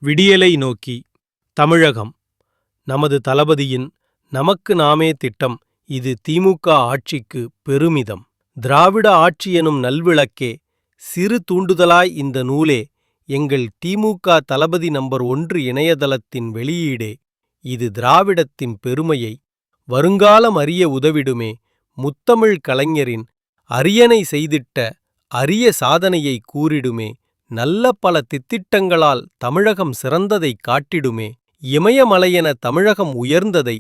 விடியலை நோக்கி தமிழகம். நமது தளபதியின் நமக்கு நாமே திட்டம். இது திமுக ஆட்சிக்கு பெருமிதம். திராவிட ஆட்சி எனும் நல்விளக்கே, சிறு தூண்டுதலாய் இந்த நூலே, எங்கள் திமுக தளபதி நம்பர் 1 இணையதளத்தின் வெளியீடே. இது திராவிடத்தின் பெருமையை வருங்காலம் அறிய உதவிடுமே. முத்தமிழ் கலைஞரின் அரியணை செய்திட்ட அரிய சாதனையை கூறிடுமே. நல்ல பல தித்திட்டங்களால் தமிழகம் சிறந்ததைக் காட்டிடுமே. இமயமலையென தமிழகம் உயர்ந்ததை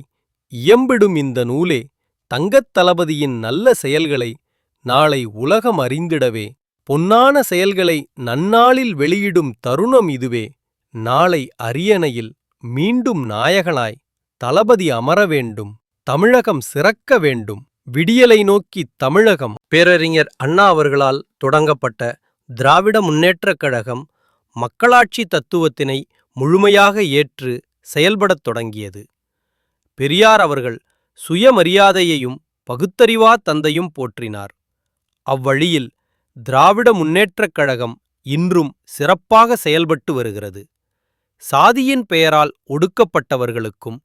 இயம்பிடும் இந்த நூலே. தங்கத் தளபதியின் நல்ல செயல்களை நாளை உலகம் அறிந்திடவே. பொன்னான செயல்களை நன்னாளில் வெளியிடும் தருணம் இதுவே. நாளை அரியணையில் மீண்டும் நாயகனாய் தளபதி அமர வேண்டும். தமிழகம் சிறக்க வேண்டும். விடியலை நோக்கி தமிழகம். பேரறிஞர் அண்ணா அவர்களால் தொடங்கப்பட்ட திராவிட முன்னேற்றக் கழகம் மக்களாட்சி தத்துவத்தினை முழுமையாக ஏற்று செயல்படத் தொடங்கியது. பெரியார் அவர்கள் சுயமரியாதையையும் பகுத்தறிவா தந்தையும் போற்றினார். அவ்வழியில் திராவிட முன்னேற்றக் கழகம் இன்றும் சிறப்பாக செயல்பட்டு வருகிறது. சாதியின் பெயரால் ஒடுக்கப்பட்டவர்களுக்கும்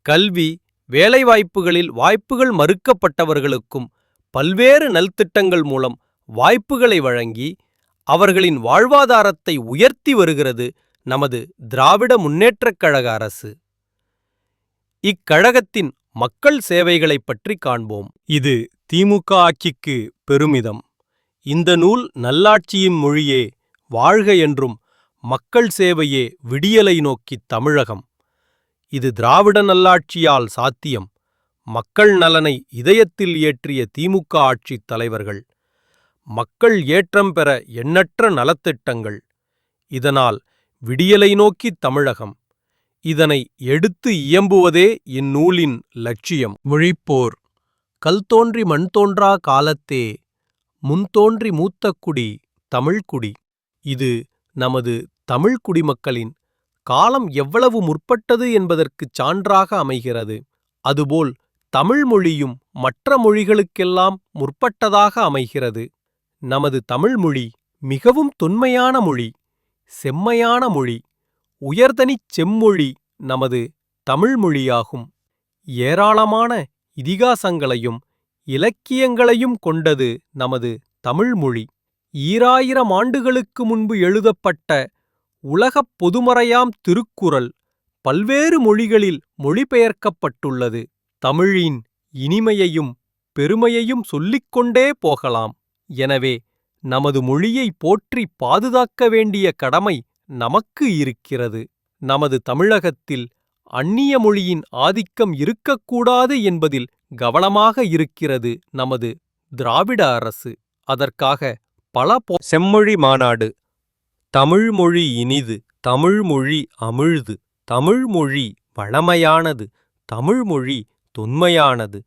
கல்வி வேலைவாய்ப்புகளில் வாய்ப்புகள் மறுக்கப்பட்டவர்களுக்கும் பல்வேறு நல்திட்டங்கள் மூலம் வாய்ப்புகளை வழங்கி அவர்களின் வாழ்வாதாரத்தை உயர்த்தி வருகிறது நமது திராவிட முன்னேற்றக் கழக அரசு. இக்கழகத்தின் மக்கள் சேவைகளைப் பற்றி காண்போம். இது திமுக ஆட்சிக்கு பெருமிதம். இந்த நூல் நல்லாட்சியின் மொழியே, வாழ்க என்றும் மக்கள் சேவையே விடியலை நோக்கித் தமிழகம். இது திராவிட நல்லாட்சியால் சாத்தியம். மக்கள் நலனை இதயத்தில் ஏற்றிய திமுக ஆட்சித் தலைவர்கள். மக்கள் ஏற்றம் பெற எண்ணற்ற நலத்திட்டங்கள். இதனால் விடியலை நோக்கி தமிழகம். இதனை எடுத்து இயம்புவதே இந்நூலின் லட்சியம். விழிப்போர். கல் தோன்றி மண் தோன்றா காலத்தே முன்தோன்றி மூத்தக்குடி தமிழ்குடி. இது நமது தமிழ் குடிமக்களின் காலம் எவ்வளவு முற்பட்டது என்பதற்குச் சான்றாக அமைகிறது. அதுபோல் தமிழ் மொழியும் மற்ற மொழிகளுக்கெல்லாம் முற்பட்டதாக அமைகிறது. நமது தமிழ்மொழி மிகவும் தொன்மையான மொழி, செம்மையான மொழி, உயர்தனிச் செம்மொழி நமது தமிழ்மொழியாகும். ஏராளமான இதிகாசங்களையும் இலக்கியங்களையும் கொண்டது நமது தமிழ்மொழி. ஈராயிரம் ஆண்டுகளுக்கு முன்பு எழுதப்பட்ட உலகப் பொதுமறையாம் திருக்குறள் பல்வேறு மொழிகளில் மொழிபெயர்க்கப்பட்டுள்ளது. தமிழின் இனிமையையும் பெருமையையும் சொல்லிக்கொண்டே போகலாம். எனவே நமது மொழியை போற்றி பாதுகாக்க வேண்டிய கடமை நமக்கு இருக்கிறது. நமது தமிழகத்தில் அந்நிய மொழியின் ஆதிக்கம் இருக்கக்கூடாது என்பதில் கவனமாக இருக்கிறது நமது திராவிட அரசு. அதற்காக பல செம்மொழி மாநாடு. தமிழ்மொழி இனிது, தமிழ்மொழி அமிழ்து, தமிழ்மொழி வளமையானது, தமிழ்மொழி தொன்மையானது,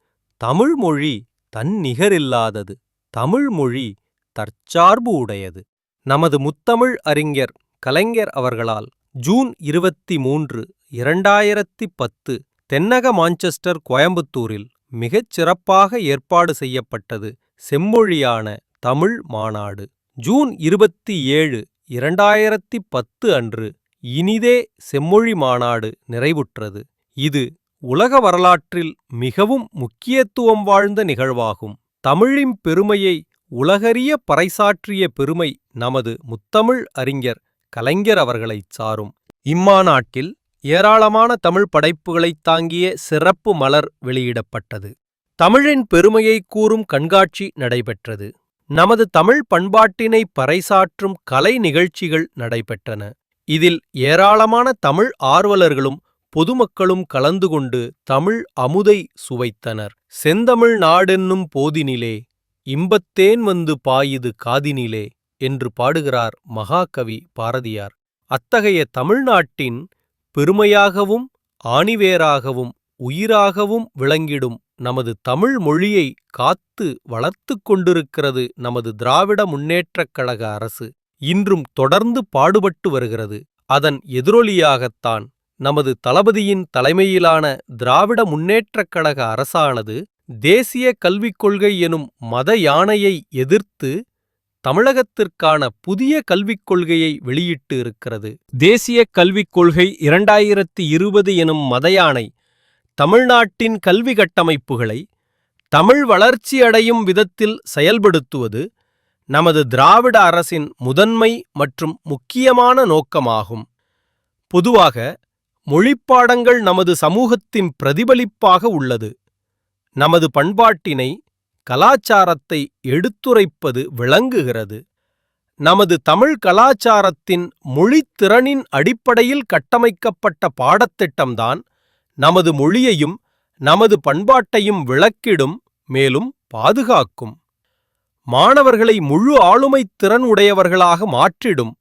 தமிழ்மொழி தன்னிகரில்லாதது, தமிழ்மொழி தற்சார்பு உடையது. நமது முத்தமிழ் அறிஞர் கலைஞர் அவர்களால் ஜூன் 23, 2010 தென்னக மான்செஸ்டர் கோயம்புத்தூரில் மிகச் சிறப்பாக ஏற்பாடு செய்யப்பட்டது செம்மொழியான தமிழ் மாநாடு. ஜூன் 27, 2010 அன்று இனிதே செம்மொழி மாநாடு நிறைவுற்றது. இது உலக வரலாற்றில் மிகவும் முக்கியத்துவம் வாழ்ந்த நிகழ்வாகும். தமிழின் பெருமையை உலகறிய பறைசாற்றிய பெருமை நமது முத்தமிழ் அறிஞர் கலைஞர் அவர்களைச் சாரும். இம்மாநாட்டில் ஏராளமான தமிழ் படைப்புகளைத் தாங்கிய சிறப்பு மலர் வெளியிடப்பட்டது. தமிழின் பெருமையை கூறும் கண்காட்சி நடைபெற்றது. நமது தமிழ் பண்பாட்டினை பறைசாற்றும் கலை நிகழ்ச்சிகள் நடைபெற்றன. இதில் ஏராளமான தமிழ் ஆர்வலர்களும் பொதுமக்களும் கலந்து கொண்டு தமிழ் அமுதை சுவைத்தனர். செந்தமிழ் நாடென்னும் போதினிலே இன்பத்தேன் வந்து பாயுது காதினிலே என்று பாடுகிறார் மகாகவி பாரதியார். அத்தகைய தமிழ்நாட்டின் பெருமையாகவும் ஆணிவேராகவும் உயிராகவும் விளங்கிடும் நமது தமிழ் மொழியை காத்து வளர்த்து கொண்டிருக்கிறது நமது திராவிட முன்னேற்றக் கழக அரசு. இன்றும் தொடர்ந்து பாடுபட்டு வருகிறது. அதன் எதிரொலியாகத்தான் நமது தளபதியின் தலைமையிலான திராவிட முன்னேற்றக் கழக அரசானது தேசிய கல்விக் கொள்கை எனும் மத யானையை எதிர்த்து தமிழகத்திற்கான புதிய கல்விக் கொள்கையை வெளியிட்டு இருக்கிறது. தேசிய கல்விக் கொள்கை 2020 எனும் மதயானை தமிழ்நாட்டின் கல்வி கட்டமைப்புகளை தமிழ் வளர்ச்சி அடையும் விதத்தில் செயல்படுத்துவது நமது திராவிட அரசின் முதன்மை மற்றும் முக்கியமான நோக்கமாகும். பொதுவாக மொழிப்பாடங்கள் நமது சமூகத்தின் பிரதிபலிப்பாக உள்ளது. நமது பண்பாட்டினை, கலாச்சாரத்தை எடுத்துரைப்பது விளங்குகிறது. நமது தமிழ் கலாச்சாரத்தின் மொழித்திறனின் அடிப்படையில் கட்டமைக்கப்பட்ட பாடத்திட்டம்தான் நமது மொழியையும் நமது பண்பாட்டையும் விளக்கிடும், மேலும் பாதுகாக்கும். மாணவர்களை முழு ஆளுமைத் திறன் உடையவர்களாக மாற்றிடும்.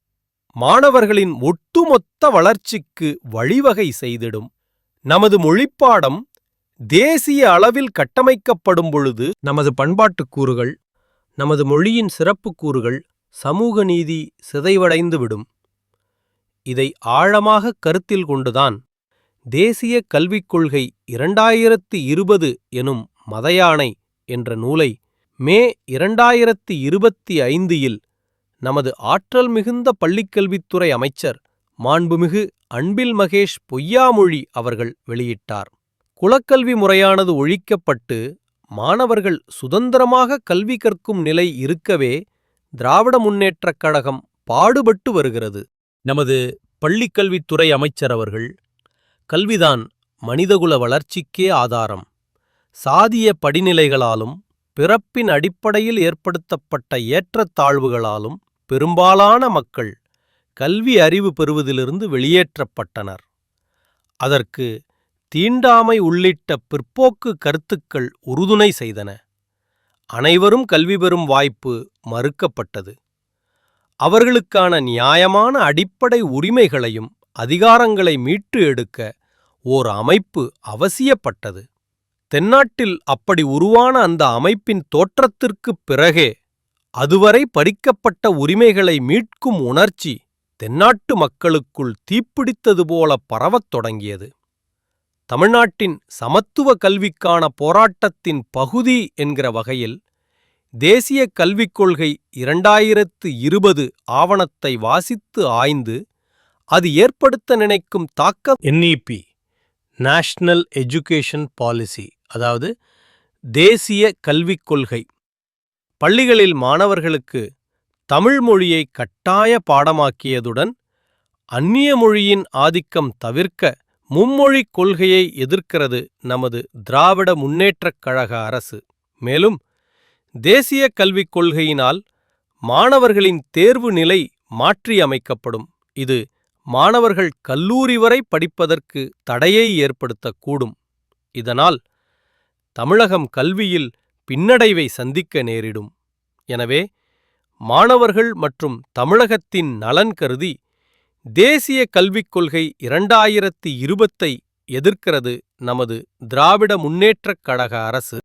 மாணவர்களின் ஒட்டுமொத்த வளர்ச்சிக்கு வழிவகை செய்திடும். நமது மொழிப்பாடம் தேசிய அளவில் கட்டமைக்கப்படும் பொழுது நமது பண்பாட்டுக் கூறுகள், நமது மொழியின் சிறப்புக் கூறுகள், சமூக நீதி சிதைவடைந்துவிடும். இதை ஆழமாக கருத்தில் கொண்டுதான் தேசிய கல்விக் கொள்கை 2020 எனும் மதயானை என்ற நூலை மே 2025 நமது ஆற்றல் மிகுந்த பள்ளிக்கல்வித்துறை அமைச்சர் மாண்புமிகு அன்பில் மகேஷ் பொய்யாமொழி அவர்கள் வெளியிட்டார். குலக்கல்வி முறையானது ஒழிக்கப்பட்டு மாணவர்கள் சுதந்திரமாக கல்வி கற்கும் நிலை இருக்கவே திராவிட முன்னேற்றக் கழகம் பாடுபட்டு வருகிறது. நமது பள்ளிக்கல்வித்துறை அமைச்சர் அவர்கள், கல்விதான் மனிதகுல வளர்ச்சிக்கே ஆதாரம். சாதிய படிநிலைகளாலும் பிறப்பின் அடிப்படையில் ஏற்படுத்தப்பட்ட ஏற்றத்தாழ்வுகளாலும் பெரும்பாலான மக்கள் கல்வி அறிவு பெறுவதிலிருந்து வெளியேற்றப்பட்டனர். அதற்கு தீண்டாமை உள்ளிட்ட பிற்போக்கு கருத்துக்கள் உறுதுணை செய்தன. அனைவரும் கல்வி பெறும் வாய்ப்பு மறுக்கப்பட்டது. அவர்களுக்கான நியாயமான அடிப்படை உரிமைகளையும் அதிகாரங்களை மீட்டு எடுக்க ஓர் அமைப்பு அவசியப்பட்டது. தென்னாட்டில் அப்படி உருவான அந்த அமைப்பின் தோற்றத்திற்குப் பிறகே அதுவரை பறிக்கப்பட்ட உரிமைகளை மீட்கும் உணர்ச்சி தென்னாட்டு மக்களுக்குள் தீப்பிடித்தது போல பரவத் தொடங்கியது. தமிழ்நாட்டின் சமத்துவ கல்விக்கான போராட்டத்தின் பகுதி என்கிற வகையில் தேசிய கல்விக் கொள்கை 2020 ஆவணத்தை வாசித்து ஆய்ந்து அது ஏற்படுத்த நினைக்கும் தாக்கம் NEP, நேஷனல் எஜுகேஷன் பாலிசி, அதாவது தேசிய கல்விக் கொள்கை, பள்ளிகளில் மாணவர்களுக்கு தமிழ் மொழியை கட்டாய பாடமாக்கியதுடன் அந்நிய மொழியின் ஆதிக்கம் தவிர்க்க மும்மொழிக் கொள்கையை எதிர்க்கிறது நமது திராவிட முன்னேற்றக் கழக அரசு. மேலும் தேசிய கல்விக் கொள்கையினால் மாணவர்களின் தேர்வு நிலை மாற்றியமைக்கப்படும். இது மாணவர்கள் கல்லூரி வரை படிப்பதற்கு தடையை ஏற்படுத்தக்கூடும். இதனால் தமிழகம் கல்வியில் பின்னடைவை சந்திக்க நேரிடும். எனவே மாணவர்கள் மற்றும் தமிழகத்தின் நலன் கருதி தேசிய கல்விக் கொள்கை 2020 எதிர்க்கிறது நமது திராவிட முன்னேற்றக் கழக அரசு.